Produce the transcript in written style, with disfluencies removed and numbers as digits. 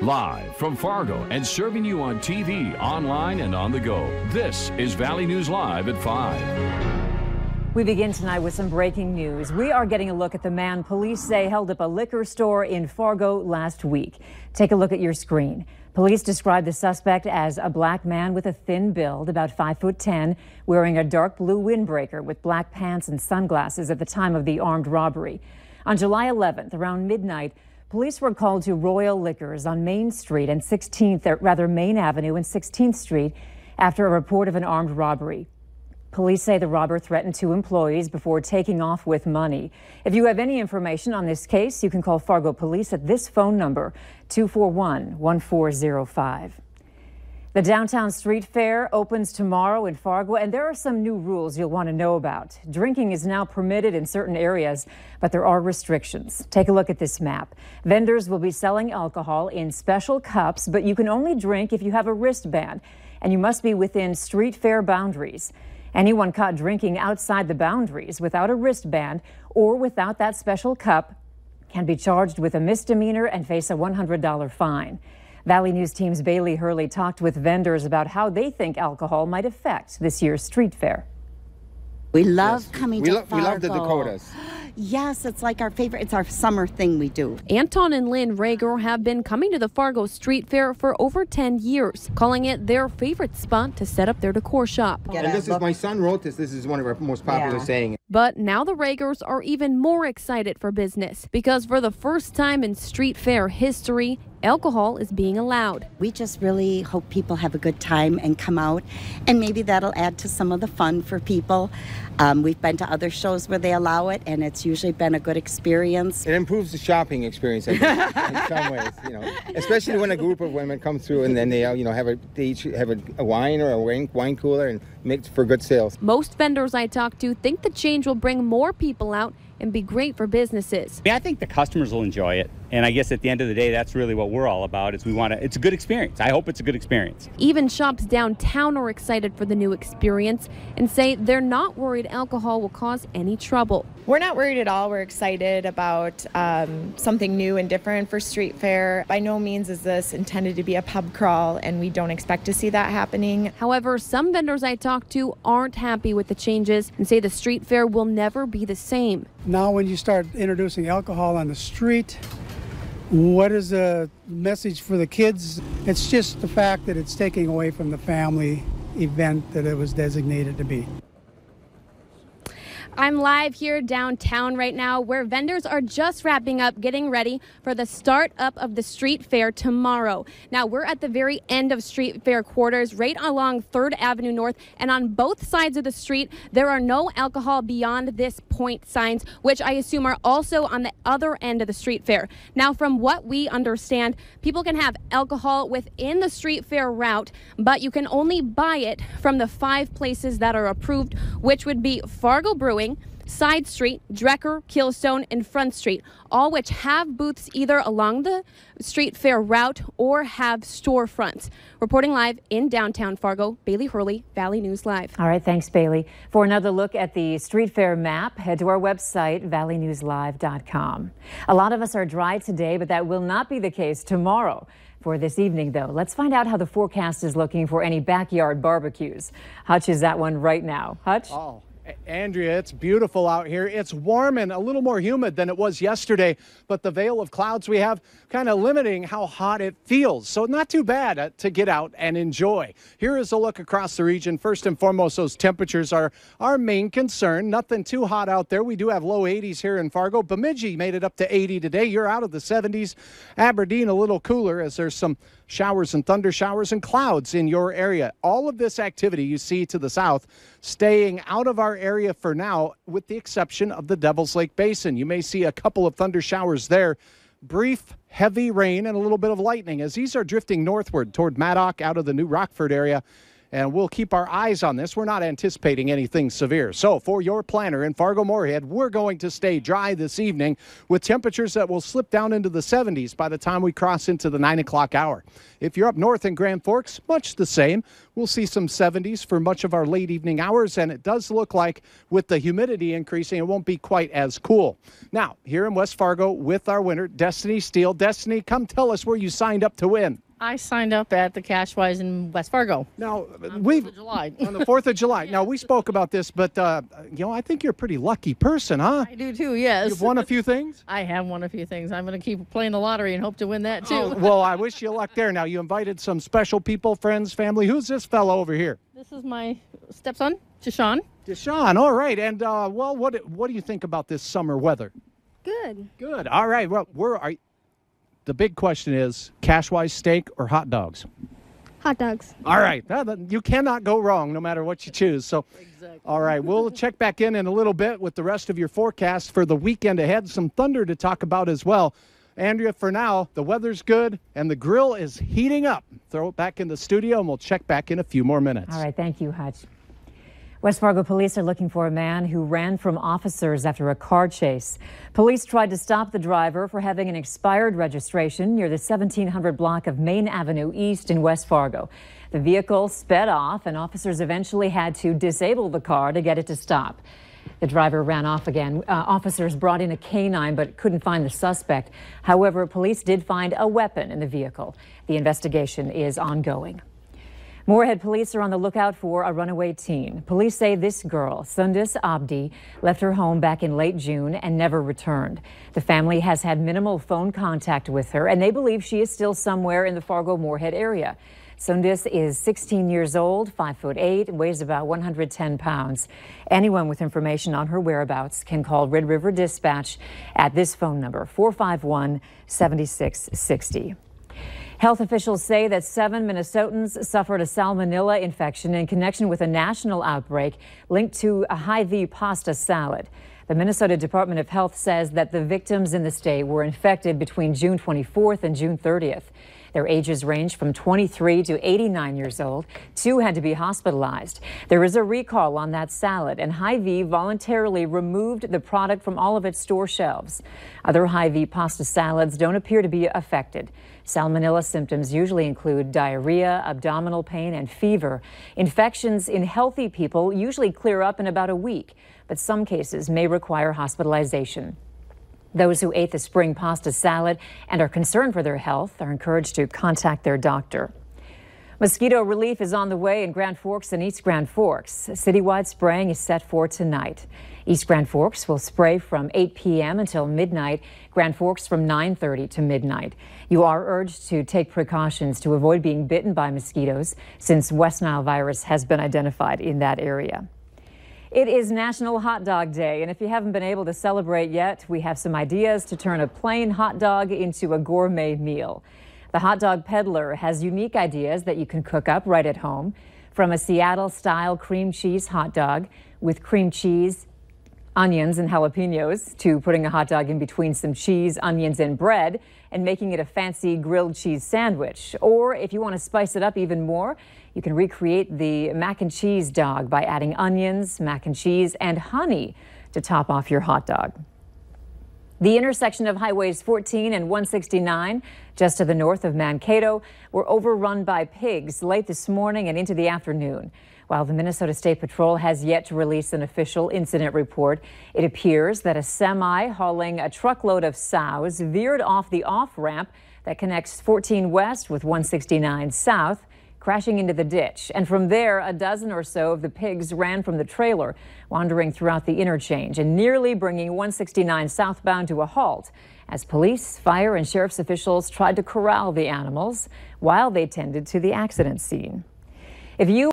Live from Fargo and serving you on TV, online, and on the go. This is Valley News Live at 5. We begin tonight with some breaking news. We are getting a look at the man police say held up a liquor store in Fargo last week. Take a look at your screen. Police describe the suspect as a black man with a thin build, about 5'10", wearing a dark blue windbreaker with black pants and sunglasses at the time of the armed robbery. On July 11th, around midnight, police were called to Royal Liquors on Main Street and Main Avenue and 16th Street after a report of an armed robbery. Police say the robber threatened two employees before taking off with money. If you have any information on this case, you can call Fargo Police at this phone number, 241-1405. The Downtown Street Fair opens tomorrow in Fargo, and there are some new rules you'll want to know about. Drinking is now permitted in certain areas, but there are restrictions. Take a look at this map. Vendors will be selling alcohol in special cups, but you can only drink if you have a wristband, and you must be within street fair boundaries. Anyone caught drinking outside the boundaries without a wristband or without that special cup can be charged with a misdemeanor and face a $100 fine. Valley News Team's Bailey Hurley talked with vendors about how they think alcohol might affect this year's street fair. We love coming to Fargo. We love the Dakotas. Yes, it's like our favorite. It's our summer thing we do. Anton and Lynn Rager have been coming to the Fargo Street Fair for over 10 years, calling it their favorite spot to set up their decor shop. And this is, my son wrote this. This is one of our most popular sayings. But now the Ragers are even more excited for business because for the first time in street fair history, alcohol is being allowed. We just really hope people have a good time and come out, and maybe that'll add to some of the fun for people. We've been to other shows where they allow it, and it's usually been a good experience. It improves the shopping experience, I think, in some ways, especially when a group of women come through and then they, they each have a wine or a wine cooler and makes for good sales. Most vendors I talk to think the change will bring more people out and be great for businesses. I think the customers will enjoy it. And I guess at the end of the day, that's really what we're all about, is it's a good experience. I hope it's a good experience. Even shops downtown are excited for the new experience and say they're not worried alcohol will cause any trouble. We're not worried at all. We're excited about something new and different for street fair. By no means is this intended to be a pub crawl, and we don't expect to see that happening. However, some vendors I talked to aren't happy with the changes and say the street fair will never be the same. Now when you start introducing alcohol on the street, what is the message for the kids? It's just the fact that it's taking away from the family event that it was designated to be. I'm live here downtown right now where vendors are just wrapping up, getting ready for the start up of the street fair tomorrow. Now we're at the very end of street fair quarters right along 3rd Avenue North, and on both sides of the street there are no alcohol beyond this point signs, which I assume are also on the other end of the street fair. Now from what we understand, people can have alcohol within the street fair route, but you can only buy it from the 5 places that are approved, which would be Fargo Brewing, Side Street, Drecker, Keelstone, and Front Street, all which have booths either along the street fair route or have storefronts. Reporting live in downtown Fargo, Bailey Hurley, Valley News Live. All right, thanks, Bailey. For another look at the street fair map, head to our website, valleynewslive.com. A lot of us are dry today, but that will not be the case tomorrow. For this evening, though, let's find out how the forecast is looking for any backyard barbecues. Hutch is that one right now. Hutch? Oh. Andrea, it's beautiful out here. It's warm and a little more humid than it was yesterday, but the veil of clouds we have kind of limiting how hot it feels. So not too bad to get out and enjoy. Here is a look across the region. First and foremost, those temperatures are our main concern. Nothing too hot out there. We do have low 80s here in Fargo. Bemidji made it up to 80 today. You're out of the 70s. Aberdeen a little cooler as there's some showers and thunder showers and clouds in your area. All of this activity you see to the south staying out of our area for now, with the exception of the Devil's Lake Basin. You may see a couple of thunder showers there. Brief, heavy rain and a little bit of lightning as these are drifting northward toward Maddock out of the New Rockford area. And we'll keep our eyes on this. We're not anticipating anything severe. So for your planner in Fargo-Moorhead, we're going to stay dry this evening with temperatures that will slip down into the 70s by the time we cross into the 9 o'clock hour. If you're up north in Grand Forks, much the same. We'll see some 70s for much of our late evening hours, and it does look like with the humidity increasing, it won't be quite as cool. Now, here in West Fargo with our winner, Destiny Steele. Destiny, come tell us where you signed up to win. I signed up at the Cashwise in West Fargo. Now, on the 4th of July. On the 4th of July. Now, we spoke about this, but, I think you're a pretty lucky person, huh? I do too, yes. You've won a few things? I have won a few things. I'm going to keep playing the lottery and hope to win that too. Oh, well, I wish you luck there. Now, you invited some special people, friends, family. Who's this fellow over here? This is my stepson, Deshaun. Deshaun, all right. And, what do you think about this summer weather? Good. Good. All right. Well, the big question is Cashwise steak or hot dogs? Hot dogs. All right. You cannot go wrong no matter what you choose. So, exactly. All right. We'll check back in a little bit with the rest of your forecast for the weekend ahead. Some thunder to talk about as well. Andrea, for now, the weather's good and the grill is heating up. Throw it back in the studio and we'll check back in a few more minutes. All right. Thank you, Hutch. West Fargo police are looking for a man who ran from officers after a car chase. Police tried to stop the driver for having an expired registration near the 1700 block of Main Avenue East in West Fargo. The vehicle sped off and officers eventually had to disable the car to get it to stop. The driver ran off again. Officers brought in a canine but couldn't find the suspect. However, police did find a weapon in the vehicle. The investigation is ongoing. Moorhead police are on the lookout for a runaway teen. Police say this girl, Sundis Abdi, left her home back in late June and never returned. The family has had minimal phone contact with her, and they believe she is still somewhere in the Fargo-Moorhead area. Sundis is 16 years old, 5'8", weighs about 110 pounds. Anyone with information on her whereabouts can call Red River Dispatch at this phone number, 451-7660. Health officials say that 7 Minnesotans suffered a salmonella infection in connection with a national outbreak linked to a Hy-Vee pasta salad. The Minnesota Department of Health says that the victims in the state were infected between June 24th and June 30th. Their ages range from 23 to 89 years old. 2 had to be hospitalized. There is a recall on that salad, and Hy-Vee voluntarily removed the product from all of its store shelves. Other Hy-Vee pasta salads don't appear to be affected. Salmonella symptoms usually include diarrhea, abdominal pain, and fever. Infections in healthy people usually clear up in about a week, but some cases may require hospitalization. Those who ate the spring pasta salad and are concerned for their health are encouraged to contact their doctor. Mosquito relief is on the way in Grand Forks and East Grand Forks. Citywide spraying is set for tonight. East Grand Forks will spray from 8 p.m. until midnight. Grand Forks from 9:30 to midnight. You are urged to take precautions to avoid being bitten by mosquitoes since West Nile virus has been identified in that area. It is National Hot Dog Day, and if you haven't been able to celebrate yet, we have some ideas to turn a plain hot dog into a gourmet meal. The Hot Dog Peddler has unique ideas that you can cook up right at home, from a Seattle-style cream cheese hot dog with cream cheese, onions, and jalapenos, to putting a hot dog in between some cheese, onions, and bread and making it a fancy grilled cheese sandwich. Or if you want to spice it up even more, you can recreate the mac and cheese dog by adding onions, mac and cheese, and honey to top off your hot dog. The intersection of Highways 14 and 169, just to the north of Mankato, were overrun by pigs late this morning and into the afternoon. While the Minnesota State Patrol has yet to release an official incident report, it appears that a semi hauling a truckload of sows veered off the off-ramp that connects 14 West with 169 South, crashing into the ditch. And from there, a dozen or so of the pigs ran from the trailer, wandering throughout the interchange and nearly bringing 169 southbound to a halt as police, fire, and sheriff's officials tried to corral the animals while they tended to the accident scene. If you